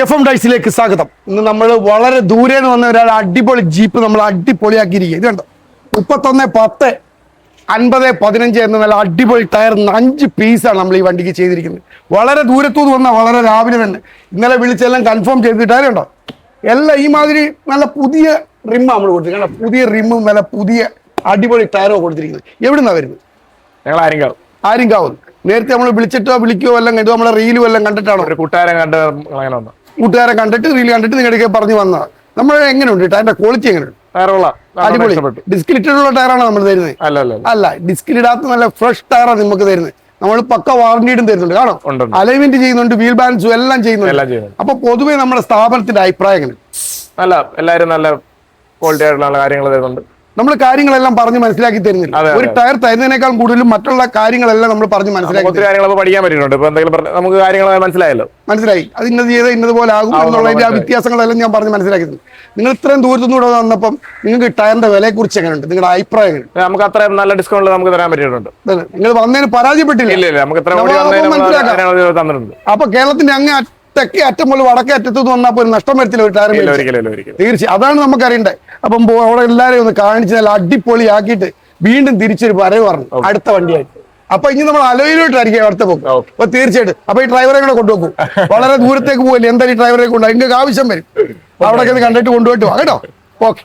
FM ഡൈസിലേക്ക് സ്വാഗതം. ഇന്ന് നമ്മൾ വളരെ ദൂരെ നിന്ന് വന്ന ഒരാൾ അടിപൊളി ജീപ്പ് നമ്മൾ അടിപൊളിയാക്കിയിരിക്കുക. ഇത് കണ്ടോ, 31-10-50-15 എന്ന നല്ല അടിപൊളി ടയർ 5 പീസാണ് നമ്മൾ ഈ വണ്ടിക്ക് ചെയ്തിരിക്കുന്നത്. വളരെ ദൂരത്തുനിന്ന് വന്ന വളരെ രാവിലെ തന്നെ ഇന്നലെ വിളിച്ചെല്ലാം കൺഫേം ചെയ്തിട്ടാലും ഉണ്ടോ, എല്ലാം ഈ മാതിരി നല്ല പുതിയ റിമ്മ് നമ്മൾ കൊടുത്തിരിക്കുന്നത്. പുതിയ റിമ്മും നല്ല പുതിയ അടിപൊളി ടയറോ കൊടുത്തിരിക്കുന്നത്. എവിടുന്നാണ് വരുന്നത്? ഞങ്ങൾ ആര്യങ്കാവ്. നേരത്തെ നമ്മൾ വിളിക്കുകയോ എല്ലാം കണ്ടു, നമ്മളെ റീലും എല്ലാം കണ്ടിട്ടാണോ? ഒരു കൂട്ടുകാരൻ കണ്ട് അങ്ങനെ വന്നു. കൂട്ടുകാരെ കണ്ടിട്ട് റീൽ കണ്ടിട്ട് നിങ്ങളുടെ പറഞ്ഞു വന്നതാണ്. നമ്മൾ എങ്ങനെയുണ്ട് ടയറിന്റെ ക്വാളിറ്റി? എങ്ങനെയുണ്ട്? അടിപൊളി. ഡിസ്കിലിട്ടുള്ള ടയറാണ് നമ്മൾ തരുന്നത്? അല്ല, ഡിസ്കിലിടാത്ത നല്ല ഫ്രഷ് ടയറാണ് നമുക്ക് തരുന്നത്. നമ്മൾ പക്ക വാറന്റിയും തരുന്നുണ്ട്. കാണോ, അലൈൻമെന്റ് ചെയ്യുന്നുണ്ട്, വീൽ ബാലൻസും എല്ലാം ചെയ്യുന്നുണ്ട്. അപ്പൊ പൊതുവെ നമ്മുടെ സ്ഥാപനത്തിന്റെ അഭിപ്രായം എങ്ങനെ? എല്ലാവരും നല്ല ക്വാളിറ്റി ആയിട്ടുള്ള കാര്യങ്ങൾ തരുന്നുണ്ട്. നമ്മൾ കാര്യങ്ങളെല്ലാം പറഞ്ഞ് മനസ്സിലാക്കി തരുന്നില്ല. ഒരു ടയർ തരുന്നതിനേക്കാൾ കൂടുതലും മറ്റുള്ള കാര്യങ്ങളെല്ലാം നമ്മൾ പറഞ്ഞ് മനസ്സിലാക്കി. ഒത്തിരി കാര്യങ്ങൾ പഠിക്കാൻ പറ്റിയിട്ടുണ്ട്. ഇപ്പൊ എന്തെങ്കിലും നമുക്ക് കാര്യങ്ങൾ മനസ്സിലായി അത് ഇന്നത് ചെയ്ത് ഇന്നതുപോലെ ആകും എന്നുള്ളതിന്റെ ആ വ്യത്യാസങ്ങളെല്ലാം ഞാൻ പറഞ്ഞ് മനസ്സിലാക്കി. നിങ്ങൾ ഇത്രയും ദൂരത്തുനിന്ന് വന്നപ്പം നിങ്ങൾക്ക് ടയറിന്റെ വിലയെ കുറിച്ച് എങ്ങനെയുണ്ട്? നിങ്ങളുടെ അഭിപ്രായം എങ്ങനെ? നമുക്ക് അത്ര നല്ല ഡിസ്കൗണ്ട് നമുക്ക് തരാൻ പറ്റിയിട്ടുണ്ട്. നിങ്ങൾ വന്നതിന് പരാജയപ്പെട്ടില്ല. തന്നിട്ടുണ്ട്. അപ്പൊ കേരളത്തിന്റെ അങ്ങ് തെക്കേ അറ്റം പോലെ വടക്കേ അറ്റത്തുനിന്ന് വന്നപ്പോൾ ഒരു നഷ്ടം വരത്തില്ല ഒരു ടയർ. തീർച്ചയായും അതാണ് നമുക്ക് അറിയണ്ടേ. അപ്പം അവിടെ എല്ലാവരെയും ഒന്ന് കാണിച്ച് നല്ല അടിപൊളിയാക്കിയിട്ട് വീണ്ടും തിരിച്ചൊരു വരവ് പറഞ്ഞു അടുത്ത വണ്ടിയായിട്ട്. അപ്പൊ ഇനി നമ്മൾ അലോയിലോട്ടായിരിക്കും അടുത്ത പോകും. അപ്പൊ തീർച്ചയായിട്ടും അപ്പൊ ഈ ഡ്രൈവറെ കൂടെ കൊണ്ടുപോകും. വളരെ ദൂരത്തേക്ക് പോകില്ല, എന്തായാലും ഈ ഡ്രൈവറെ കൊണ്ടുപോകും. നിങ്ങൾക്ക് ആവശ്യം വരും. അവിടെ കണ്ടിട്ട് കൊണ്ടുപോയിട്ട് വാ കേട്ടോ. ഓക്കെ.